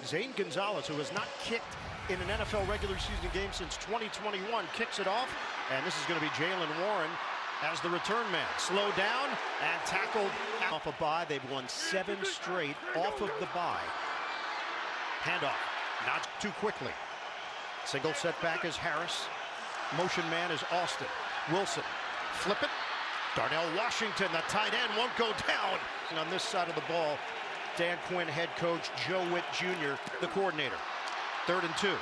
Zane Gonzalez, who has not kicked in an NFL regular season game since 2021, kicks it off, and this is going to be Jaylen Warren as the return man. Slowed down and tackled off a bye. They've won 7 straight off of the bye. Handoff, not too quickly. Single setback is Harris. Motion man is Austin. Wilson, flip it. Darnell Washington, the tight end, won't go down. And on this side of the ball, Dan Quinn head coach, Joe Witt Jr., the coordinator. 3rd and 2.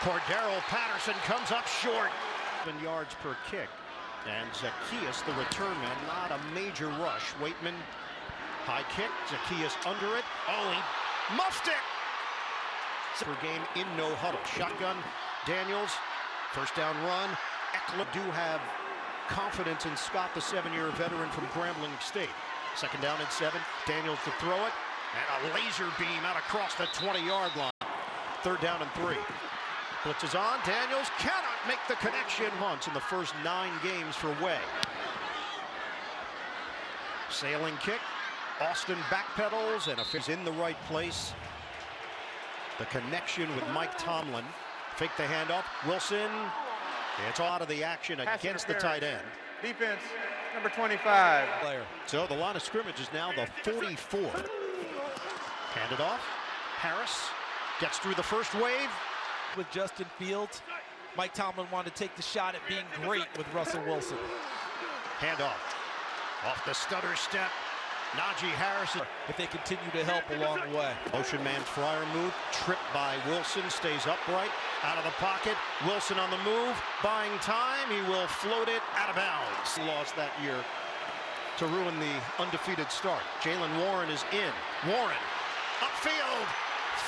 Cordero Patterson comes up short. 7 yards per kick. And Zacchaeus, the return man, not a major rush. Waitman, high kick. Zacchaeus under it. Oh, he muffed it. Per game in no huddle. Shotgun, Daniels, first down run. Eckler do have confidence in Scott, the 7-year veteran from Grambling State. 2nd down and 7. Daniels to throw it. And a laser beam out across the 20-yard line. 3rd down and 3. Blitz is on. Daniels cannot make the connection once in the first 9 games for Way. Sailing kick. Austin backpedals and is in the right place. The connection with Mike Tomlin. Fake the handoff. Wilson. It's out of the action against the tight end. Defense, number 25. Player. So the line of scrimmage is now the 44. Handed off. Harris gets through the first wave. With Justin Fields, Mike Tomlin wanted to take the shot at being great with Russell Wilson. Handoff. Off the stutter step. Najee Harris. If they continue to help along the way. Motion man flyer move. Tripped by Wilson. Stays upright. Out of the pocket. Wilson on the move. Buying time. He will float it out of bounds. He lost that year to ruin the undefeated start. Jaylen Warren is in. Warren. Upfield.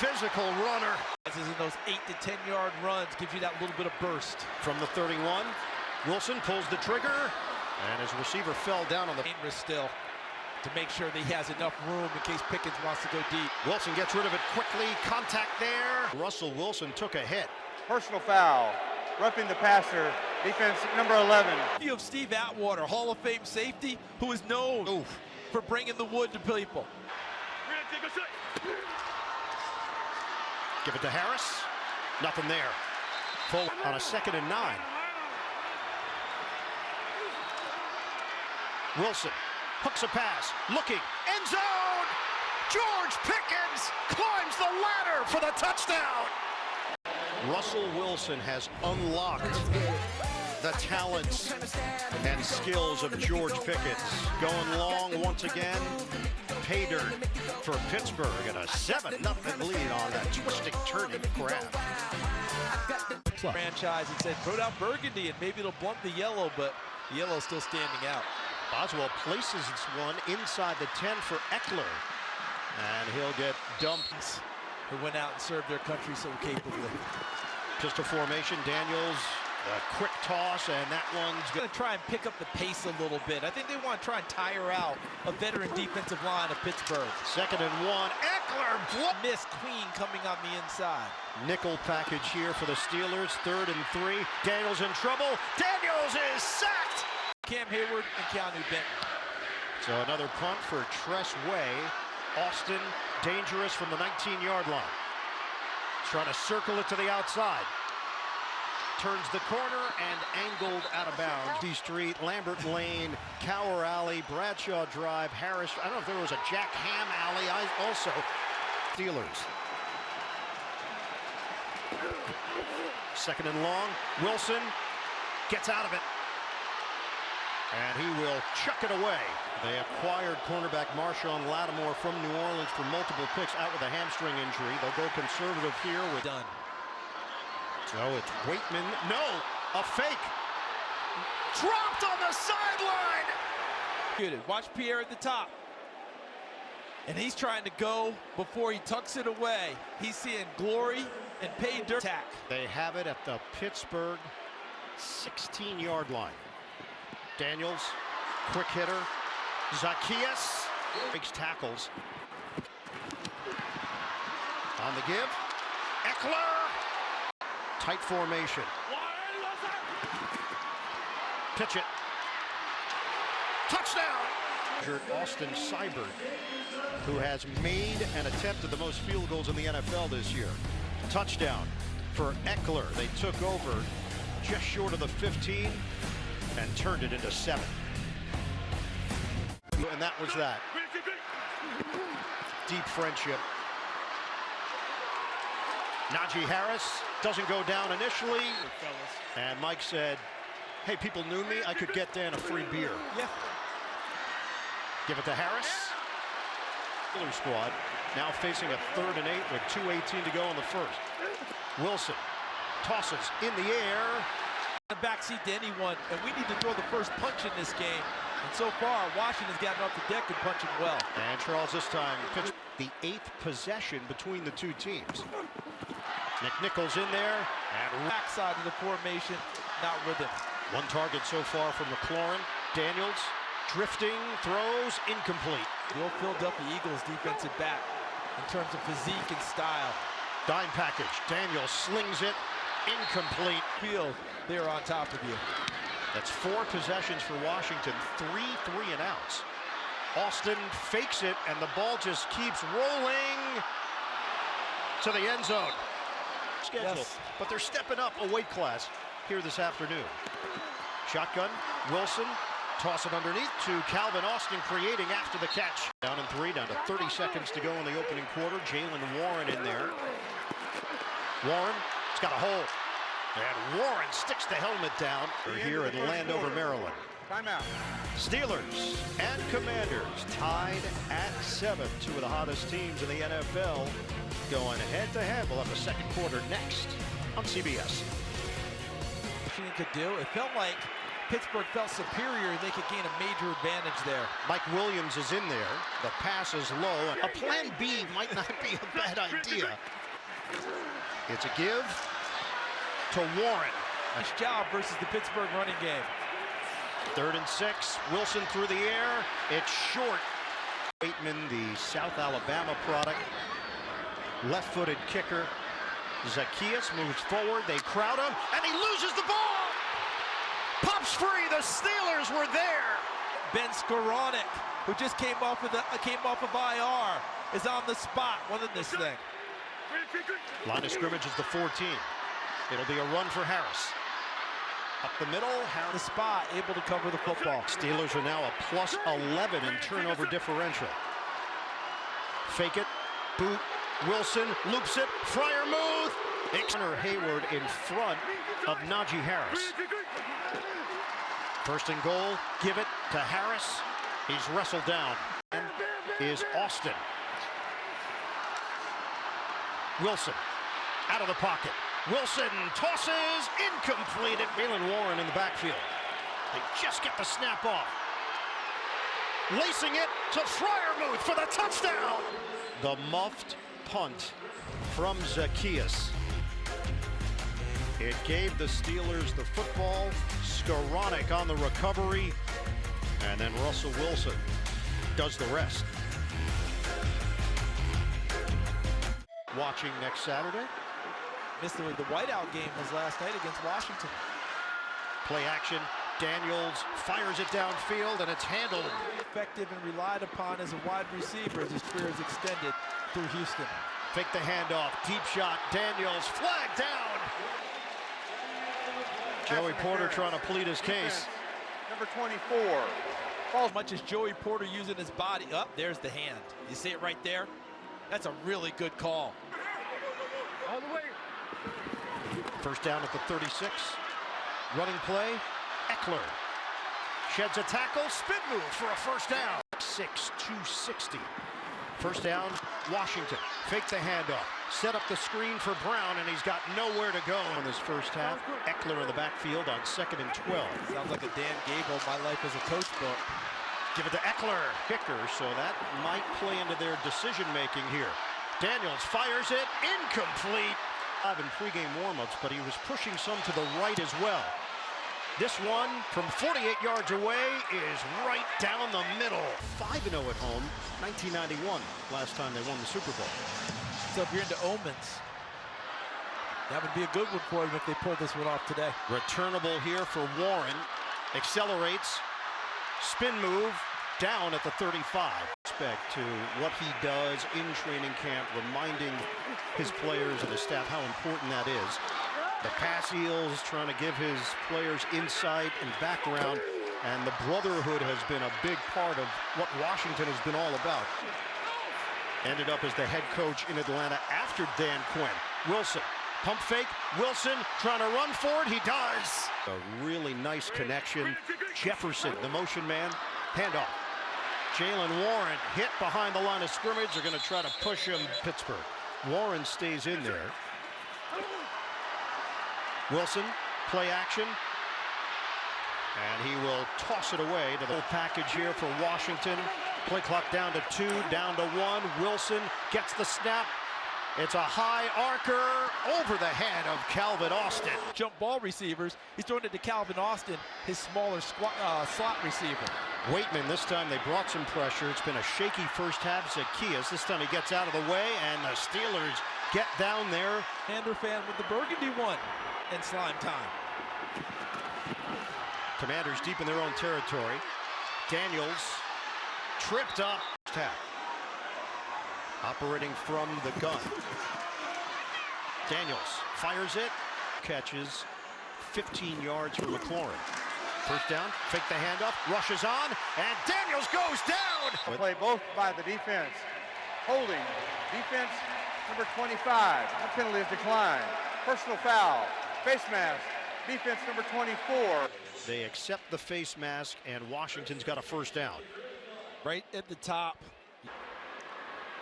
Physical runner. As in those 8 to 10 yard runs, gives you that little bit of burst. From the 31. Wilson pulls the trigger. And his receiver fell down on the... Dangerous still. To make sure that he has enough room in case Pickens wants to go deep. Wilson gets rid of it quickly. Contact there. Russell Wilson took a hit. Personal foul. Roughing the passer. Defense number 11. You have Steve Atwater, Hall of Fame safety, who is known for bringing the wood to people. Give it to Harris. Nothing there. Full on a 2nd and 9. Wilson. Hooks a pass, looking, end zone! George Pickens climbs the ladder for the touchdown! Russell Wilson has unlocked the talents and skills of George Pickens. Going long once again, pay dirt for Pittsburgh and a 7-0 lead on that twisting, turning grab. Franchise and said, put out burgundy and maybe it'll blunt the yellow, but the yellow's still standing out. Boswell places one inside the 10 for Eckler. And he'll get dumped. Who went out and served their country so capably. Just a formation. Daniels, a quick toss, and that one's going to try and pick up the pace a little bit. I think they want to try and tire out a veteran defensive line of Pittsburgh. 2nd and 1. Eckler missed Queen coming on the inside. Nickel package here for the Steelers. 3rd and 3. Daniels in trouble. Daniels is sacked. Cam Hayward and Keanu Benton. So another punt for Tress Way. Austin, dangerous from the 19-yard line. Trying to circle it to the outside. Turns the corner and angled out of bounds. D Street, Lambert Lane, Cower Alley, Bradshaw Drive, Harris. I don't know if there was a Jack Ham Alley. Also, Steelers. 2nd and long. Wilson gets out of it. And he will chuck it away. They acquired cornerback Marshawn Lattimore from New Orleans for multiple picks, out with a hamstring injury. They'll go conservative here with done. So it's Waitman. No, a fake. Dropped on the sideline. Watch Pierre at the top. And he's trying to go before he tucks it away. He's seeing glory and pay dirt. Attack. They have it at the Pittsburgh 16-yard line. Daniels, quick hitter. Zacchaeus makes tackles. On the give. Eckler. Tight formation. Pitch it. Touchdown. Austin Seibert, who has made and attempted the most field goals in the NFL this year. Touchdown for Eckler. They took over just short of the 15 and turned it into 7. And that was that. Deep friendship. Najee Harris doesn't go down initially. And Mike said, hey, people knew me. I could get Dan a free beer. Yeah. Give it to Harris. Steelers squad now facing a 3rd and 8 with 2:18 to go in the first. Wilson tosses in the air. The backseat to anyone, and we need to throw the first punch in this game. And so far, Washington's gotten off the deck and punching well. And Charles this time pitched the 8th possession between the two teams. Nichols in there, and backside of the formation, not with him. 1 target so far from McLaurin. Daniels drifting, throws, incomplete. The old Philadelphia Eagles defensive back in terms of physique and style. Dime package. Daniels slings it, incomplete. Field, they're on top of you. That's 4 possessions for Washington, 3 3-and-outs. Austin fakes it, and the ball just keeps rolling to the end zone. Schedule, yes. But they're stepping up a weight class here this afternoon. Shotgun, Wilson, toss it underneath to Calvin Austin, creating after the catch. Down in 3, down to 30 seconds to go in the opening quarter. Jalen Warren in there. Warren, it's got a hole. And Warren sticks the helmet down. We're here in Landover, Maryland. Timeout. Steelers and Commanders tied at 7. 2 of the hottest teams in the NFL going head-to-head. We'll have the second quarter next on CBS. Washington could do. It felt like Pittsburgh felt superior. They could gain a major advantage there. Mike Williams is in there. The pass is low. A plan B might not be a bad idea. It's a give to Warren. Nice job versus the Pittsburgh running game. 3rd and 6. Wilson through the air. It's short. Waitman, the South Alabama product. Left-footed kicker. Zacchaeus moves forward. They crowd him, and he loses the ball. Pops free. The Steelers were there. Ben Skoranek, who just came off of IR, is on the spot winning this thing. Line of scrimmage is the 14. It'll be a run for Harris. Up the middle, Harris. The spot, able to cover the football. Steelers are now a plus 11 in turnover differential. Fake it, boot, Wilson loops it, Freiermuth. Connor Hayward in front of Najee Harris. 1st and goal, give it to Harris. He's wrestled down. Is Austin. Wilson out of the pocket. Wilson tosses, incomplete at Jalen Warren in the backfield. They just get the snap off. Lacing it to Freiermuth for the touchdown. The muffed punt from Zacchaeus. It gave the Steelers the football. Skoranek on the recovery. And then Russell Wilson does the rest. Watching next Saturday. Missed the whiteout game was last night against Washington. Play action. Daniels fires it downfield, and it's handled. Effective and relied upon as a wide receiver as his career is extended through Houston. Fake the handoff. Deep shot. Daniels flagged down. Joey Porter trying to plead his case. Number 24. As much as Joey Porter using his body. Up, there's the hand. You see it right there? That's a really good call. All the way. 1st down at the 36. Running play. Eckler sheds a tackle. Spin move for a 1st down. 6-2-60. 1st down, Washington. Fake the handoff. Set up the screen for Brown, and he's got nowhere to go in this first half. Eckler in the backfield on 2nd and 12. Sounds like a Dan Gable, My Life as a Coach book. Give it to Eckler. Kicker, so that might play into their decision-making here. Daniels fires it. Incomplete. In pregame warm-ups, but he was pushing some to the right as well. This one from 48 yards away is right down the middle. 5-0 at home. 1991, last time they won the Super Bowl. So if you're into omens, that would be a good one for them if they pull this one off today. Returnable here for Warren. Accelerates. Spin move. down at the 35. Respect to what he does in training camp, reminding his players and his staff how important that is. The pass Eels trying to give his players insight and background, and the brotherhood has been a big part of what Washington has been all about. Ended up as the head coach in Atlanta after Dan Quinn. Wilson, pump fake, Wilson trying to run for it, he does. A really nice connection. Jefferson, the motion man, handoff. Jalen Warren hit behind the line of scrimmage. They're going to try to push him, Pittsburgh. Warren stays in there. Wilson, play action. And he will toss it away to the whole package here for Washington. Play clock down to 2, down to 1. Wilson gets the snap. It's a high arcer over the head of Calvin Austin. Jump ball receivers. He's throwing it to Calvin Austin, his smaller slot receiver. Waitman, this time they brought some pressure. It's been a shaky first half. Zacchaeus, this time he gets out of the way, and the Steelers get down there. Commander fan with the burgundy one in slime time. Commanders deep in their own territory. Daniels tripped up. Operating from the gun. Daniels fires it, catches 15 yards for McLaurin. First down, fake the handoff, rushes on, and Daniels goes down. Play both by the defense. Holding, defense number 25. That penalty is declined. Personal foul, face mask, defense number 24. They accept the face mask, and Washington's got a first down. Right at the top.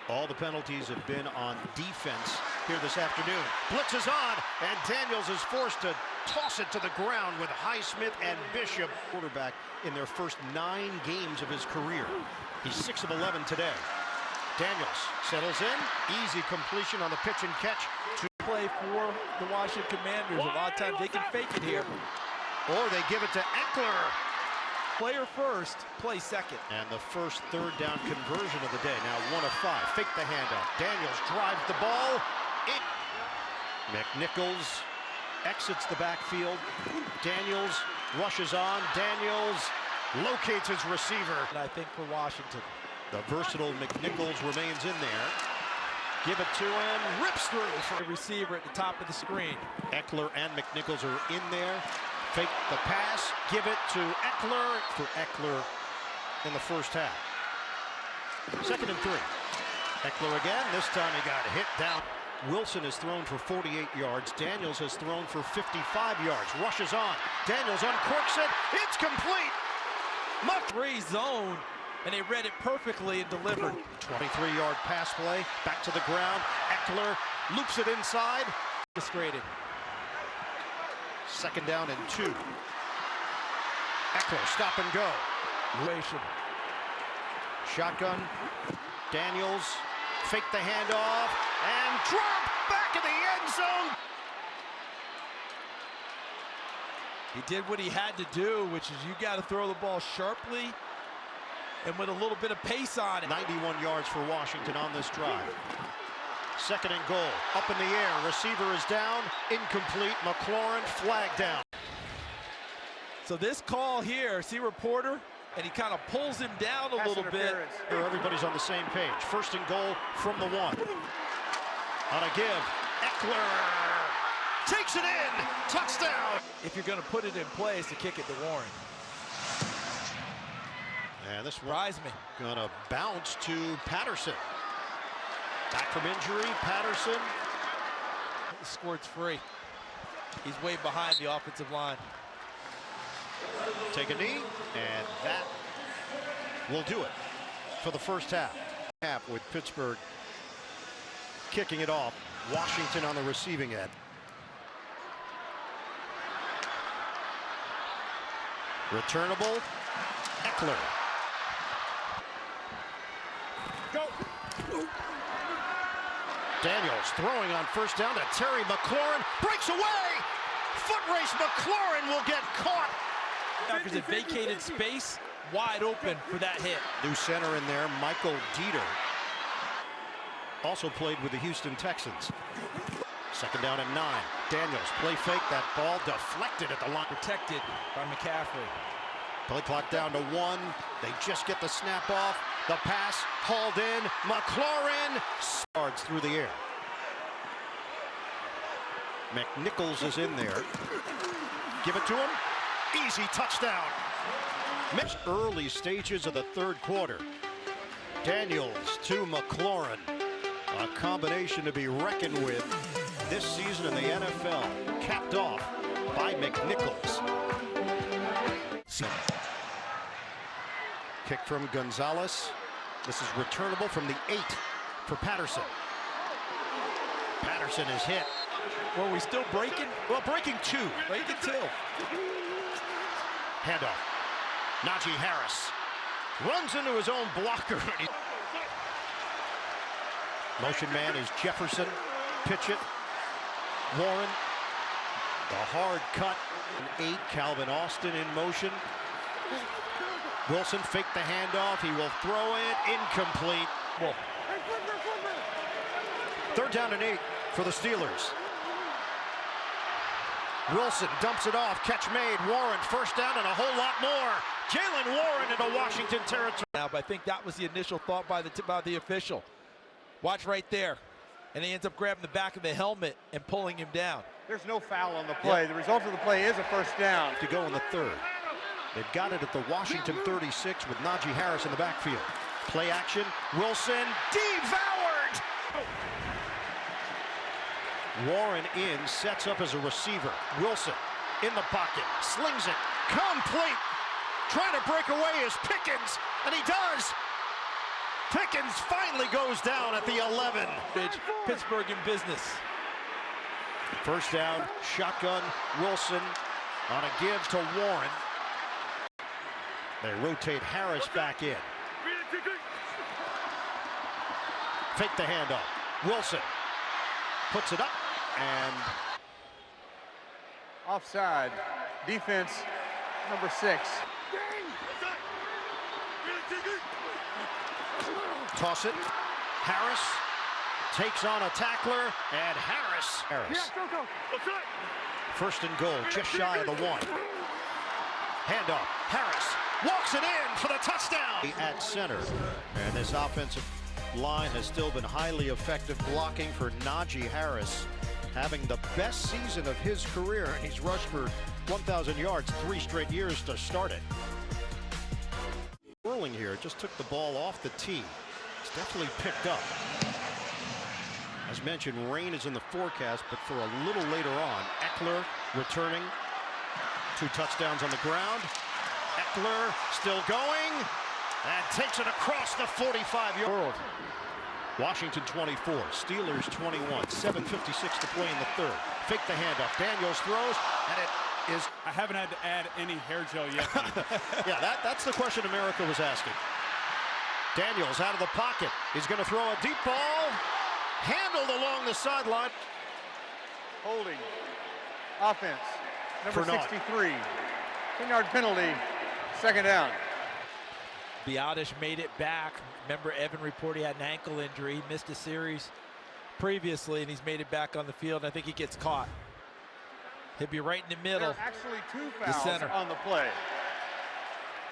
All the penalties have been on defense here this afternoon. Blitz is on, and Daniels is forced to toss it to the ground with Highsmith and Bishop. Quarterback in their first 9 games of his career. He's 6 of 11 today. Daniels settles in. Easy completion on the pitch and catch. To play for the Washington Commanders. A lot of times they can fake it here. Or they give it to Eckler. Player first, play second. And the first third down conversion of the day. Now 1 of 5. Fake the handoff. Daniels drives the ball. McNichols exits the backfield. Daniels rushes on. Daniels locates his receiver. And I think for Washington, the versatile McNichols remains in there. Give it to him. Rips through for the receiver at the top of the screen. Eckler and McNichols are in there. Fake the pass, give it to Eckler for Eckler in the first half. 2nd and 3. Eckler again, this time he got hit down. Wilson has thrown for 48 yards. Daniels has thrown for 55 yards. Rushes on. Daniels uncorks it. It's complete. Free zone, and they read it perfectly and delivered. 23-yard pass play, back to the ground. Eckler loops it inside. Frustrated. 2nd down and 2. Eckler, stop and go. Shotgun. Daniels, fake the handoff, and drop back in the end zone. He did what he had to do, which is you got to throw the ball sharply and with a little bit of pace on it. 91 yards for Washington on this drive. 2nd and goal, up in the air, receiver is down, incomplete, McLaurin flagged down. So this call here, see reporter, and he kind of pulls him down a little bit. Here everybody's on the same page. 1st and goal from the 1. On a give, Eckler takes it in, touchdown. If you're going to put it in place, to kick it to Warren. And this surprised me. Gonna bounce to Patterson. Back from injury, Patterson. The squirt's free. He's way behind the offensive line. Take a knee, and that will do it for the first half. With Pittsburgh kicking it off. Washington on the receiving end. Returnable, Eckler. Go. Daniels throwing on 1st down to Terry McLaurin. Breaks away. Foot race. McLaurin will get caught. There's a vacated space wide open for that hit. New center in there, Michael Dieter. Also played with the Houston Texans. 2nd down and 9. Daniels play fake. That ball deflected at the line. Protected by McCaffrey. Play clock down to 1. They just get the snap off. The pass hauled in. McLaurin yards through the air. McNichols is in there. Give it to him. Easy touchdown. Early stages of the third quarter. Daniels to McLaurin. A combination to be reckoned with this season in the NFL. Capped off by McNichols. Kick from Gonzalez. This is returnable from the 8 for Patterson. Patterson is hit. Well, we still breaking? Well, breaking 2. Breaking 2. Handoff. Najee Harris runs into his own blocker. Motion man is Jefferson. Pitch it. Warren. The hard cut. An 8. Calvin Austin in motion. Wilson faked the handoff. He will throw it. Incomplete. Well, third down and 8 for the Steelers. Wilson dumps it off. Catch made. Warren first down and a whole lot more. Jalen Warren into Washington territory. Now, but I think that was the initial thought by the official. Watch right there. And he ends up grabbing the back of the helmet and pulling him down. There's no foul on the play. Yep. The result of the play is a first down. To go in the third. They've got it at the Washington 36 with Najee Harris in the backfield. Play action. Wilson devoured. Warren in, sets up as a receiver. Wilson in the pocket, slings it, complete. Trying to break away is Pickens, and he does. Pickens finally goes down at the 11. Pittsburgh in business. First down, shotgun, Wilson on a give to Warren. They rotate Harris back in. Fake the handoff. Wilson puts it up and offside. Defense number 6. Toss it. Harris takes on a tackler, and Harris. First and goal, just shy of the 1. Handoff. Harris walks it in for the touchdown. At center, and this offensive line has still been highly effective blocking for Najee Harris, having the best season of his career, and he's rushed for 1,000 yards 3 straight years to start it. Whirling here, just took the ball off the tee. It's definitely picked up. As mentioned, rain is in the forecast, but for a little later on. Eckler returning. 2 touchdowns on the ground. Eckler still going and takes it across the 45-yard. Washington 24, Steelers 21, 7:56 to play in the third. Fake the handoff. Daniels throws, and it is. I haven't had to add any hair gel yet. Yeah, that's the question America was asking. Daniels out of the pocket. He's going to throw a deep ball. Handled along the sideline. Holding. Offense. Number 63. 10-yard penalty. Second down. Biadasz made it back. Remember, Evan reported he had an ankle injury. He missed a series previously, and he's made it back on the field. I think he gets caught. He'll be right in the middle. There are actually 2 fouls on the play.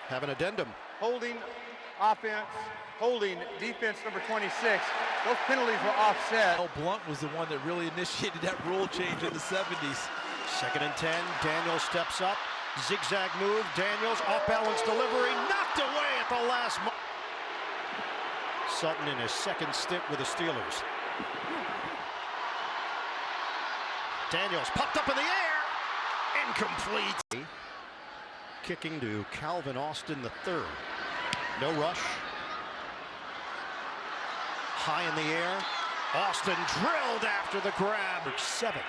Have an addendum. Holding offense, holding defense number 26. Those penalties were offset. Al Blunt was the one that really initiated that rule change in the 70s. Second and 10. Daniels steps up. Zigzag move. Daniels off balance delivery. Knocked away at the last moment. Sutton in his second stint with the Steelers. Daniels popped up in the air. Incomplete. Kicking to Calvin Austin III. No rush. High in the air. Austin drilled after the grab. 7.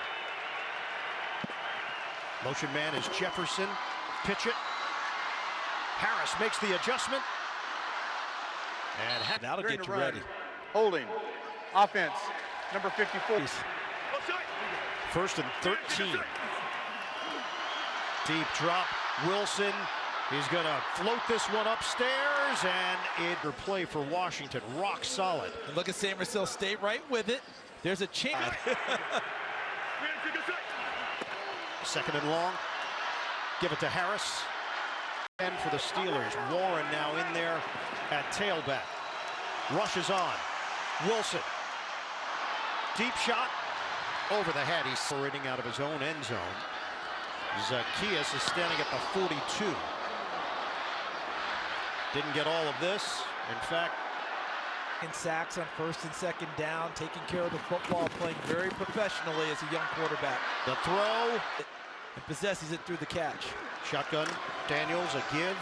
Motion man is Jefferson. Pitch it. Harris makes the adjustment. And that'll get you ready. Holding. Offense. Number 54. First and 13. Deep drop. Wilson. He's going to float this one upstairs, and it play for Washington. Rock solid. And look at Samersill State right with it. There's a chance. Second and long. Give it to Harris. And for the Steelers, Warren now in there at tailback. Rushes on. Wilson. Deep shot. Over the head. He's separating out of his own end zone. Zacchaeus is standing at the 42. Didn't get all of this. In fact, in sacks on first and second down, taking care of the football, playing very professionally as a young quarterback. The throw. And possesses it through the catch. Shotgun. Daniels, a give.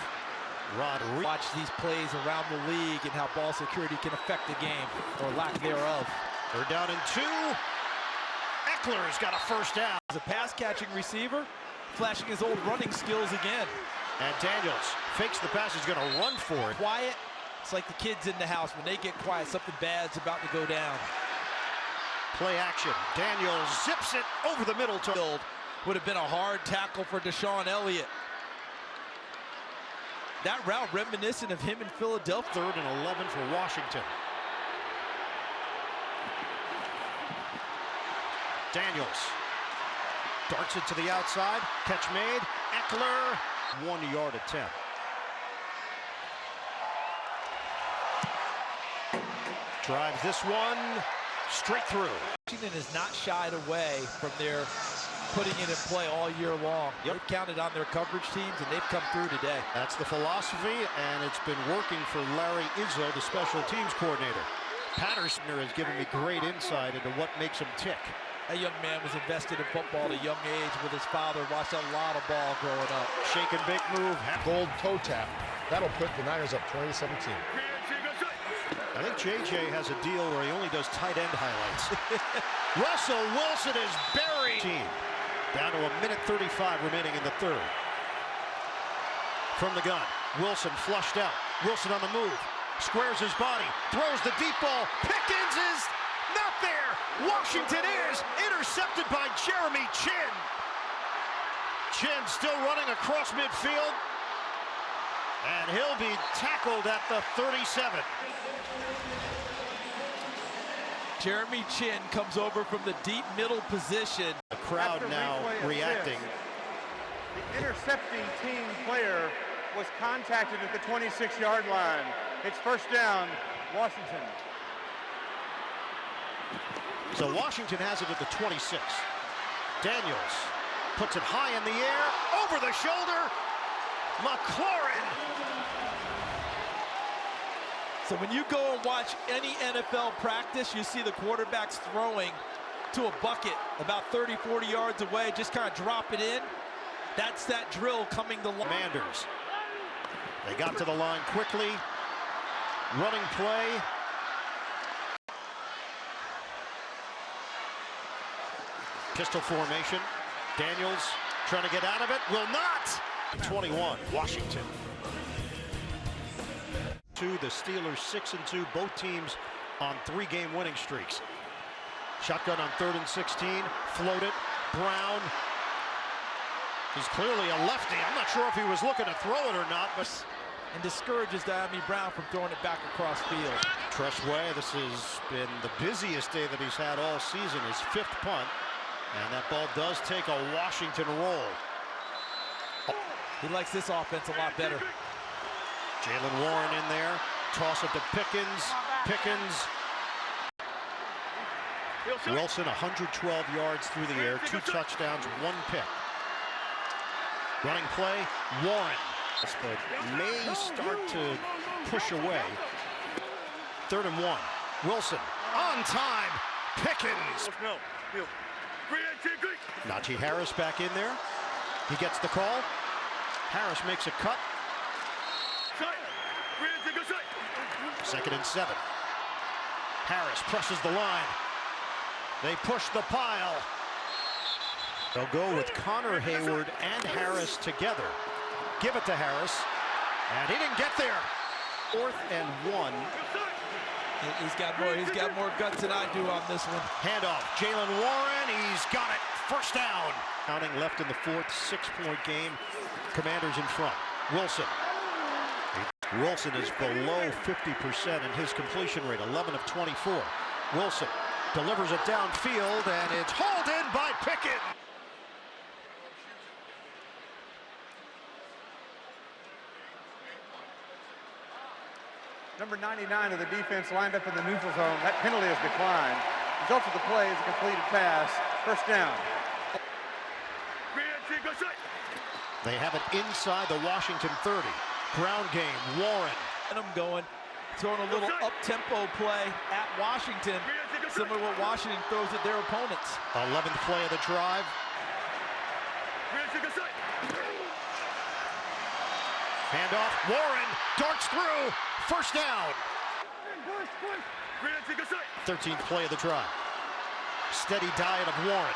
Rodriguez. Watch these plays around the league and how ball security can affect the game, or lack thereof. They're down in 2. Eckler's got a first down. As a pass-catching receiver, flashing his old running skills again. And Daniels fakes the pass. He's going to run for it. Quiet. It's like the kids in the house. When they get quiet, something bad's about to go down. Play action. Daniels zips it over the middle to build. Would have been a hard tackle for Deshaun Elliott. That route reminiscent of him in Philadelphia. 3rd and 11 for Washington. Daniels darts it to the outside. Catch made. Eckler. 1-yard attempt. Drives this one straight through. Washington has not shied away from their putting it in play all year long. Yep. They've counted on their coverage teams, and they've come through today. That's the philosophy, and it's been working for Larry Izzo, the special teams coordinator. Patterson has given me great insight into what makes him tick. That young man was invested in football at a young age with his father. Watched a lot of ball growing up. Shake and bake move. Gold toe tap. That'll put the Niners up 2017. I think JJ has a deal where he only does tight end highlights. Russell Wilson is buried. Down to 1:35 remaining in the 3rd. From the gun, Wilson flushed out. Wilson on the move. Squares his body. Throws the deep ball. Pickens is not there. Washington is intercepted by Jeremy Chinn. Chinn still running across midfield. And he'll be tackled at the 37. Jeremy Chinn comes over from the deep middle position. The crowd now reacting. The intercepting team player was contacted at the 26-yard line. It's first down, Washington. So Washington has it at the 26. Daniels puts it high in the air, over the shoulder. McLaurin. So when you go and watch any NFL practice, you see the quarterbacks throwing to a bucket about 30, 40 yards away, just kind of drop it in. That's that drill coming to line. Commanders. They got to the line quickly. Running play. Pistol formation. Daniels trying to get out of it. Will not. 21, Washington. The Steelers 6-2, both teams on 3-game winning streaks. Shotgun on 3rd and 16, float it. Brown. He's clearly a lefty. I'm not sure if he was looking to throw it or not, but and discourages Diami Brown from throwing it back across field. Treshway, this has been the busiest day that he's had all season, his 5th punt. And that ball does take a Washington roll. He likes this offense a lot better. Jalen Warren in there. Toss it to Pickens. Pickens. Wilson, 112 yards through the air. 2 touchdowns, 1 pick. Running play, Warren. But may start to push away. 3rd and 1. Wilson, on time. Pickens. Najee Harris back in there. He gets the call. Harris makes a cut. 2nd and 7. Harris presses the line. They push the pile. They'll go with Connor Hayward and Harris together. Give it to Harris. And he didn't get there. 4th and 1. He's got more guts than I do on this one. Handoff. Jalen Warren. He's got it. First down. Counting left in the 4th. 6-point game. Commanders in front. Wilson. Wilson is below 50% in his completion rate, 11 of 24. Wilson delivers it downfield, and it's hauled in by Pickett. Number 99 of the defense lined up in the neutral zone. That penalty is declined. Result of the play is a completed pass. First down. They have it inside the Washington 30. Ground game, Warren. And I'm going, throwing a little up-tempo play at Washington, similar to what Washington throws at their opponents. 11th play of the drive. Handoff, Warren darts through, first down. 13th play of the drive. Steady diet of Warren.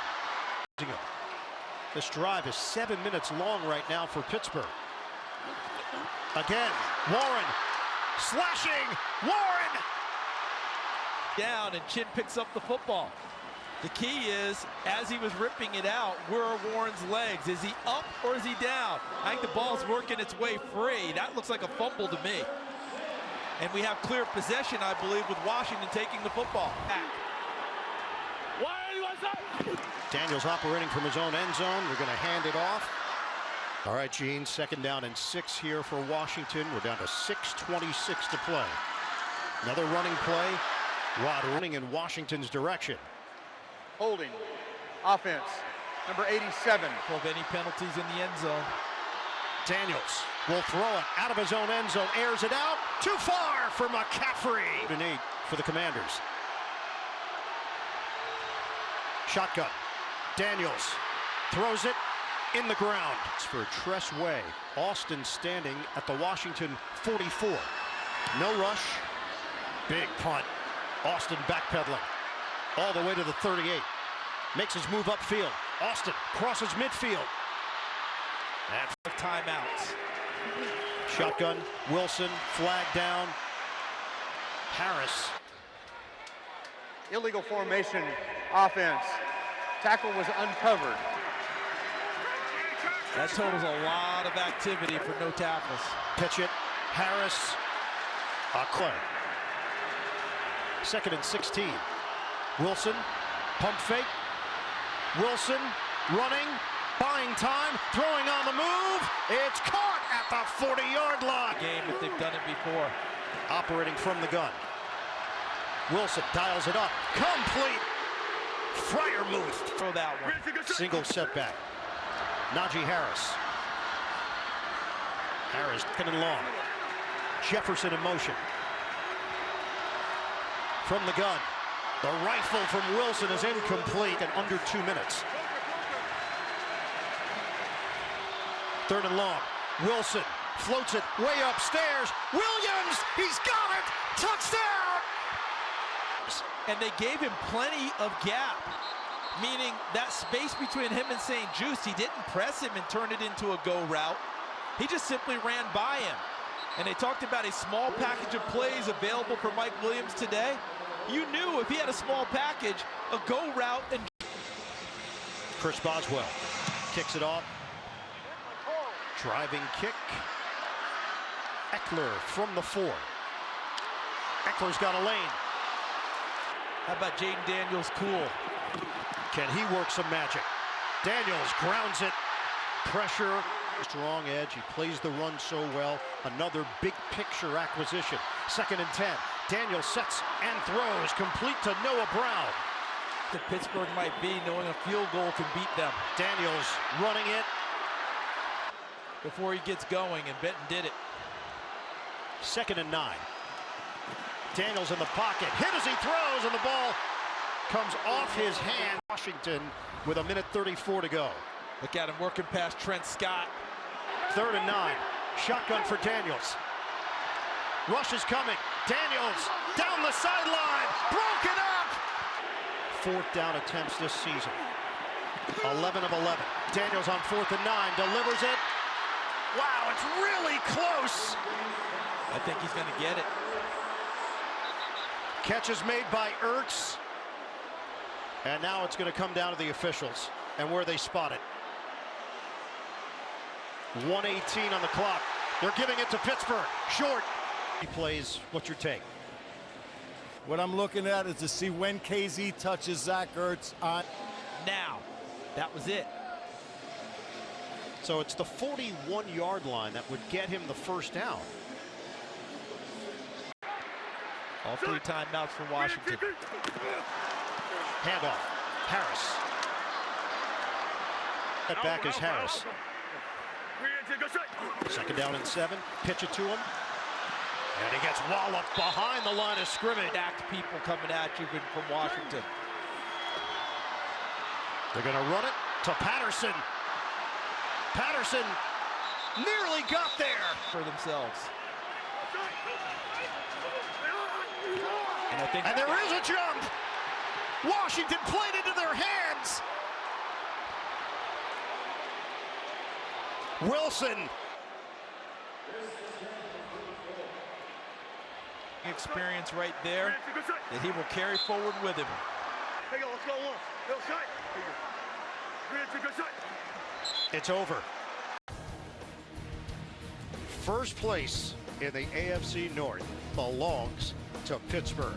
This drive is 7 minutes long right now for Pittsburgh. Again, Warren, slashing, Warren! Down, and Chin picks up the football. The key is, as he was ripping it out, where are Warren's legs? Is he up or is he down? I think the ball's working its way free. That looks like a fumble to me. And we have clear possession, I believe, with Washington taking the football back. Daniels operating from his own end zone. They're going to hand it off. All right, Gene, second down and 6 here for Washington. We're down to 6:26 to play. Another running play. Rod running in Washington's direction. Holding. Offense. Number 87. Of any penalties in the end zone. Daniels will throw it out of his own end zone. Airs it out. Too far for McCaffrey. And 8 for the Commanders. Shotgun. Daniels throws it in the ground. It's for Tress Way. Austin standing at the Washington 44. No rush. Big punt. Austin backpedaling all the way to the 38. Makes his move upfield. Austin crosses midfield. And Timeouts. Shotgun. Wilson. Flag down. Harris. Illegal formation offense. Tackle was uncovered. That totals a lot of activity for no tackles. Pitch it. Harris. Clay. 2nd and 16. Wilson. Pump fake. Wilson running. Buying time. Throwing on the move. It's caught at the 40-yard line. Game if they've done it before. Operating from the gun. Wilson dials it up. Complete. Fryermuth. Throw that one. Single setback. Najee Harris. Harris second and long. Jefferson in motion. From the gun. The rifle from Wilson is incomplete and under 2 minutes. 3rd and long. Wilson floats it way upstairs. Williams, he's got it. Touchdown. And they gave him plenty of gap, meaning that space between him and St. Juste, he didn't press him and turn it into a go route. He just simply ran by him. And they talked about a small package of plays available for Mike Williams today. You knew if he had a small package, a go route and... Chris Boswell kicks it off. Driving kick. Eckler from the 4. Eckler's got a lane. How about Jaden Daniels? Cool. Can he work some magic? Daniels grounds it. Pressure. Strong edge. He plays the run so well. Another big picture acquisition. 2nd and 10. Daniels sets and throws. Complete to Noah Brown. The Pittsburgh might be knowing a field goal can beat them. Daniels running it. Before he gets going, and Benton did it. 2nd and 9. Daniels in the pocket. Hit as he throws, and the ball comes off his hand. Washington with 1:34 to go. Look at him working past Trent Scott. 3rd and 9. Shotgun for Daniels. Rush is coming. Daniels down the sideline. Broken up. 4th down attempts this season. 11 of 11. Daniels on 4th and 9. Delivers it. Wow, it's really close. I think he's going to get it. Catch is made by Ertz. And now it's going to come down to the officials and where they spot it. 1:18 on the clock. They're giving it to Pittsburgh. Short. He plays. What's your take? What I'm looking at is to see when KZ touches Zach Ertz on. Now, that was it. So it's the 41-yard line that would get him the first down. All 3 timeouts for Washington. Handoff. Harris. That back is Harris. Second down and 7. Pitch it to him. And he gets walloped behind the line of scrimmage. Stacked people coming at you from Washington. They're going to run it to Patterson. Patterson nearly got there For themselves. And I think and there is a jump. Washington played into their hands. Wilson. experience right there that he will carry forward with him. It's over. First place in the AFC North belongs to Pittsburgh.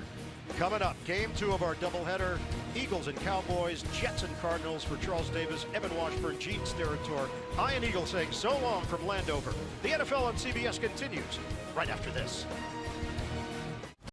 Coming up, game 2 of our doubleheader, Eagles and Cowboys, Jets and Cardinals for Charles Davis, Evan Washburn, Gene Steratore. Ian Eagle saying so long from Landover. The NFL on CBS continues right after this.